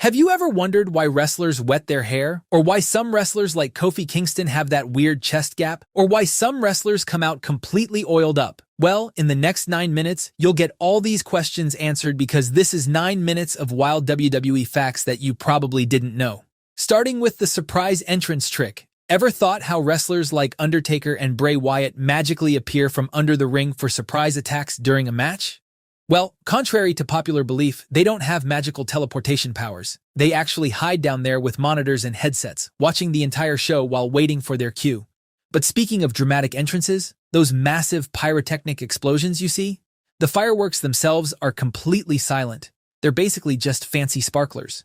Have you ever wondered why wrestlers wet their hair? Or why some wrestlers like Kofi Kingston have that weird chest gap? Or why some wrestlers come out completely oiled up? Well, in the next 9 minutes, you'll get all these questions answered because this is 9 minutes of wild WWE facts that you probably didn't know. Starting with the surprise entrance trick. Ever thought how wrestlers like Undertaker and Bray Wyatt magically appear from under the ring for surprise attacks during a match? Well, contrary to popular belief, they don't have magical teleportation powers. They actually hide down there with monitors and headsets, watching the entire show while waiting for their cue. But speaking of dramatic entrances, those massive pyrotechnic explosions you see? The fireworks themselves are completely silent. They're basically just fancy sparklers.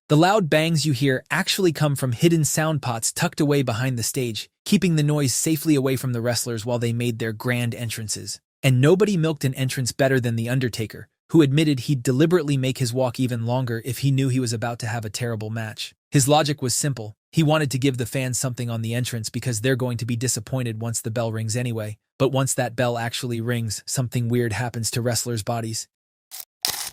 The loud bangs you hear actually come from hidden sound pots tucked away behind the stage, keeping the noise safely away from the wrestlers while they made their grand entrances. And nobody milked an entrance better than The Undertaker, who admitted he'd deliberately make his walk even longer if he knew he was about to have a terrible match. His logic was simple. He wanted to give the fans something on the entrance because they're going to be disappointed once the bell rings anyway. But once that bell actually rings, something weird happens to wrestlers' bodies.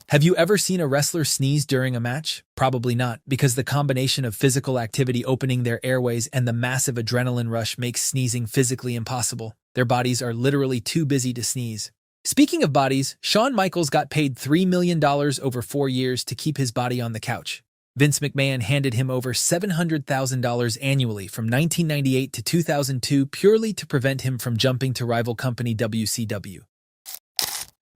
Have you ever seen a wrestler sneeze during a match? Probably not, because the combination of physical activity opening their airways and the massive adrenaline rush makes sneezing physically impossible. Their bodies are literally too busy to sneeze. Speaking of bodies, Shawn Michaels got paid $3 million over 4 years to keep his body on the couch. Vince McMahon handed him over $700,000 annually from 1998 to 2002 purely to prevent him from jumping to rival company WCW.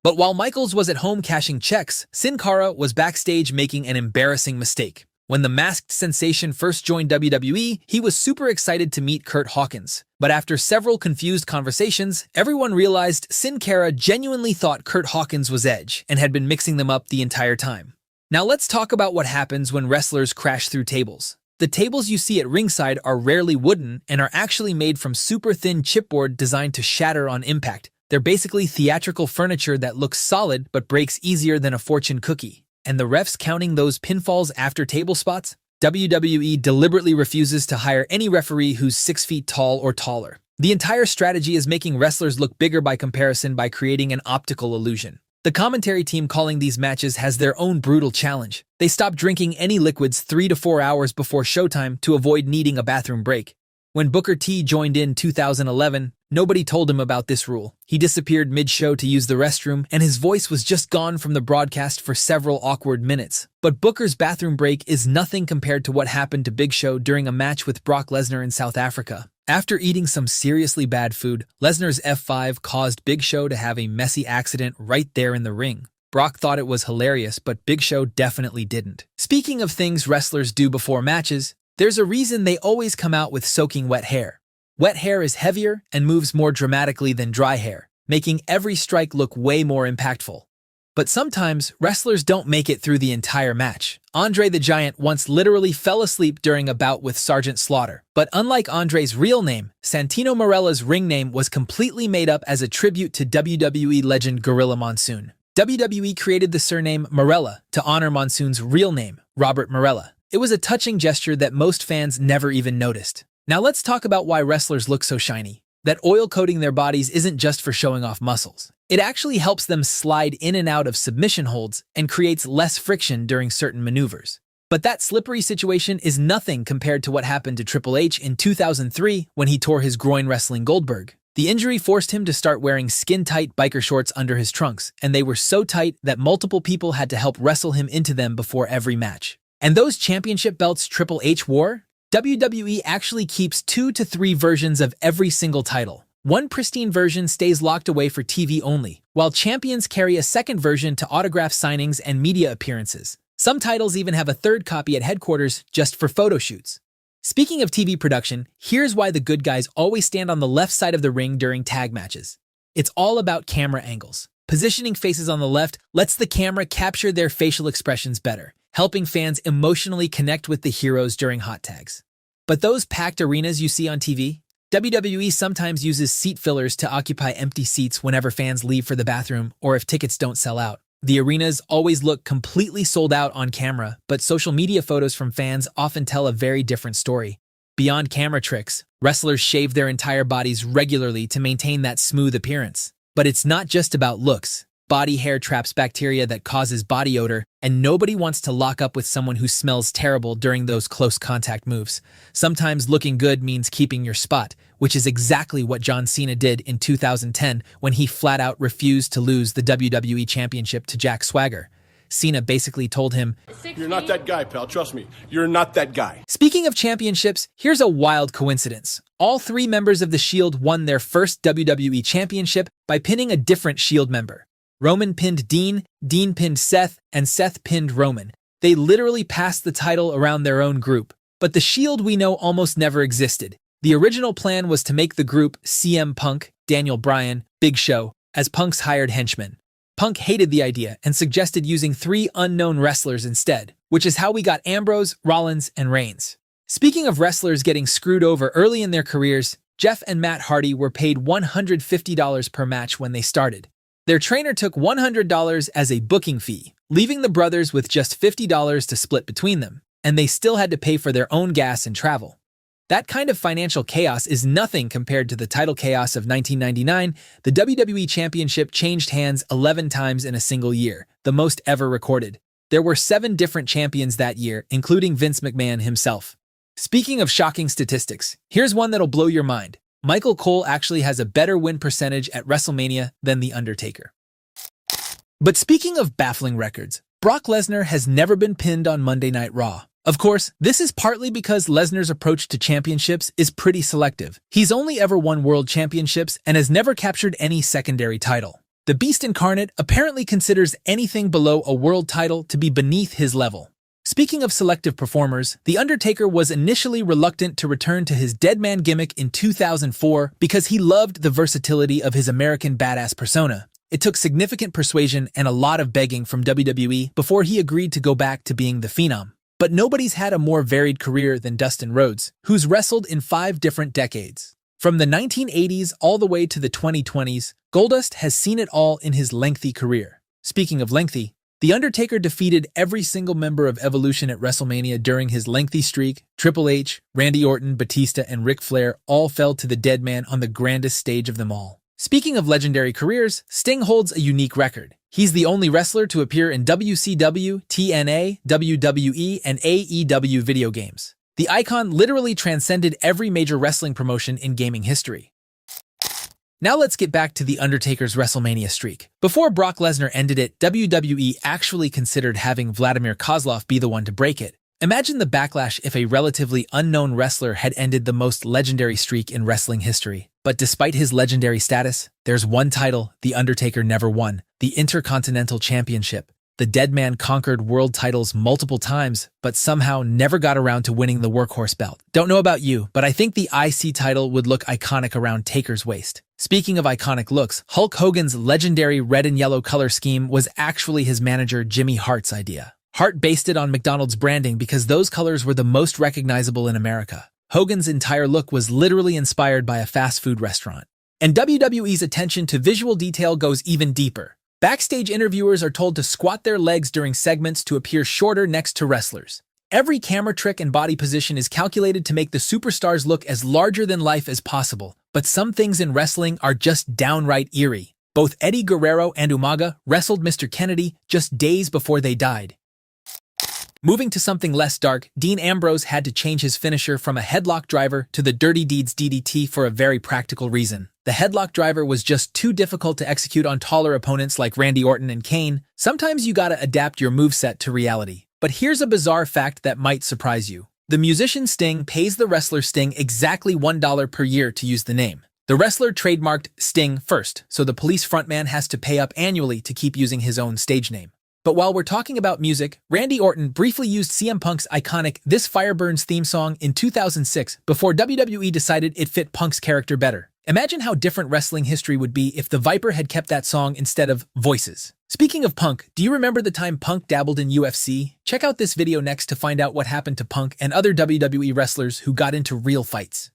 But while Michaels was at home cashing checks, Sin Cara was backstage making an embarrassing mistake. When the masked sensation first joined WWE, he was super excited to meet Curt Hawkins. But after several confused conversations, everyone realized Sin Cara genuinely thought Curt Hawkins was Edge and had been mixing them up the entire time. Now let's talk about what happens when wrestlers crash through tables. The tables you see at ringside are rarely wooden and are actually made from super thin chipboard designed to shatter on impact. They're basically theatrical furniture that looks solid but breaks easier than a fortune cookie. And the refs counting those pinfalls after table spots? WWE deliberately refuses to hire any referee who's 6 feet tall or taller. The entire strategy is making wrestlers look bigger by comparison by creating an optical illusion. The commentary team calling these matches has their own brutal challenge. They stop drinking any liquids 3 to 4 hours before showtime to avoid needing a bathroom break. When Booker T joined in 2011, nobody told him about this rule. He disappeared mid-show to use the restroom, and his voice was just gone from the broadcast for several awkward minutes. But Booker's bathroom break is nothing compared to what happened to Big Show during a match with Brock Lesnar in South Africa. After eating some seriously bad food, Lesnar's F5 caused Big Show to have a messy accident right there in the ring. Brock thought it was hilarious, but Big Show definitely didn't. Speaking of things wrestlers do before matches, there's a reason they always come out with soaking wet hair. Wet hair is heavier and moves more dramatically than dry hair, making every strike look way more impactful. But sometimes, wrestlers don't make it through the entire match. Andre the Giant once literally fell asleep during a bout with Sergeant Slaughter. But unlike Andre's real name, Santino Marella's ring name was completely made up as a tribute to WWE legend Gorilla Monsoon. WWE created the surname Marella to honor Monsoon's real name, Robert Marella. It was a touching gesture that most fans never even noticed. Now let's talk about why wrestlers look so shiny. That oil coating their bodies isn't just for showing off muscles. It actually helps them slide in and out of submission holds and creates less friction during certain maneuvers. But that slippery situation is nothing compared to what happened to Triple H in 2003 when he tore his groin wrestling Goldberg. The injury forced him to start wearing skin-tight biker shorts under his trunks, and they were so tight that multiple people had to help wrestle him into them before every match. And those championship belts Triple H wore? WWE actually keeps 2 to 3 versions of every single title. One pristine version stays locked away for TV only, while champions carry a second version to autograph signings and media appearances. Some titles even have a third copy at headquarters just for photo shoots. Speaking of TV production, here's why the good guys always stand on the left side of the ring during tag matches. It's all about camera angles. Positioning faces on the left lets the camera capture their facial expressions better, helping fans emotionally connect with the heroes during hot tags. But those packed arenas you see on TV? WWE sometimes uses seat fillers to occupy empty seats whenever fans leave for the bathroom or if tickets don't sell out. The arenas always look completely sold out on camera, but social media photos from fans often tell a very different story. Beyond camera tricks, wrestlers shave their entire bodies regularly to maintain that smooth appearance. But it's not just about looks. body hair traps bacteria that causes body odor, and nobody wants to lock up with someone who smells terrible during those close contact moves. Sometimes looking good means keeping your spot, which is exactly what John Cena did in 2010 when he flat out refused to lose the WWE Championship to Jack Swagger. Cena basically told him, "You're not that guy, pal. Trust me. You're not that guy." Speaking of championships, here's a wild coincidence. All three members of the Shield won their first WWE Championship by pinning a different Shield member. Roman pinned Dean, Dean pinned Seth, and Seth pinned Roman. They literally passed the title around their own group. But the Shield we know almost never existed. The original plan was to make the group CM Punk, Daniel Bryan, Big Show, as Punk's hired henchmen. Punk hated the idea and suggested using 3 unknown wrestlers instead, which is how we got Ambrose, Rollins, and Reigns. Speaking of wrestlers getting screwed over early in their careers, Jeff and Matt Hardy were paid $150 per match when they started. Their trainer took $100 as a booking fee, leaving the brothers with just $50 to split between them, and they still had to pay for their own gas and travel. That kind of financial chaos is nothing compared to the title chaos of 1999. The WWE Championship changed hands 11 times in a single year, the most ever recorded. There were 7 different champions that year, including Vince McMahon himself. Speaking of shocking statistics, here's one that'll blow your mind. Michael Cole actually has a better win percentage at WrestleMania than The Undertaker. But speaking of baffling records, Brock Lesnar has never been pinned on Monday Night Raw. Of course, this is partly because Lesnar's approach to championships is pretty selective. He's only ever won world championships and has never captured any secondary title. The Beast Incarnate apparently considers anything below a world title to be beneath his level. Speaking of selective performers, The Undertaker was initially reluctant to return to his dead man gimmick in 2004 because he loved the versatility of his American badass persona. It took significant persuasion and a lot of begging from WWE before he agreed to go back to being the Phenom. But nobody's had a more varied career than Dustin Rhodes, who's wrestled in 5 different decades. From the 1980s all the way to the 2020s, Goldust has seen it all in his lengthy career. Speaking of lengthy, The Undertaker defeated every single member of Evolution at WrestleMania during his lengthy streak. Triple H, Randy Orton, Batista, and Ric Flair all fell to the dead man on the grandest stage of them all. Speaking of legendary careers, Sting holds a unique record. He's the only wrestler to appear in WCW, TNA, WWE, and AEW video games. The icon literally transcended every major wrestling promotion in gaming history. Now let's get back to The Undertaker's WrestleMania streak. Before Brock Lesnar ended it, WWE actually considered having Vladimir Kozlov be the one to break it. Imagine the backlash if a relatively unknown wrestler had ended the most legendary streak in wrestling history. But despite his legendary status, there's one title The Undertaker never won, the Intercontinental Championship. The dead man conquered world titles multiple times, but somehow never got around to winning the workhorse belt. Don't know about you, but I think the IC title would look iconic around Taker's waist. Speaking of iconic looks, Hulk Hogan's legendary red and yellow color scheme was actually his manager Jimmy Hart's idea. Hart based it on McDonald's branding because those colors were the most recognizable in America. Hogan's entire look was literally inspired by a fast food restaurant. And WWE's attention to visual detail goes even deeper. Backstage interviewers are told to squat their legs during segments to appear shorter next to wrestlers. Every camera trick and body position is calculated to make the superstars look as larger than life as possible. But some things in wrestling are just downright eerie. Both Eddie Guerrero and Umaga wrestled Mr. Kennedy just days before they died. Moving to something less dark, Dean Ambrose had to change his finisher from a headlock driver to the Dirty Deeds DDT for a very practical reason. The headlock driver was just too difficult to execute on taller opponents like Randy Orton and Kane. Sometimes you gotta adapt your moveset to reality. But here's a bizarre fact that might surprise you. The musician Sting pays the wrestler Sting exactly $1 per year to use the name. The wrestler trademarked Sting first, so the Police frontman has to pay up annually to keep using his own stage name. But while we're talking about music, Randy Orton briefly used CM Punk's iconic This Fire Burns theme song in 2006 before WWE decided it fit Punk's character better. Imagine how different wrestling history would be if the Viper had kept that song instead of Voices. Speaking of Punk, do you remember the time Punk dabbled in UFC? Check out this video next to find out what happened to Punk and other WWE wrestlers who got into real fights.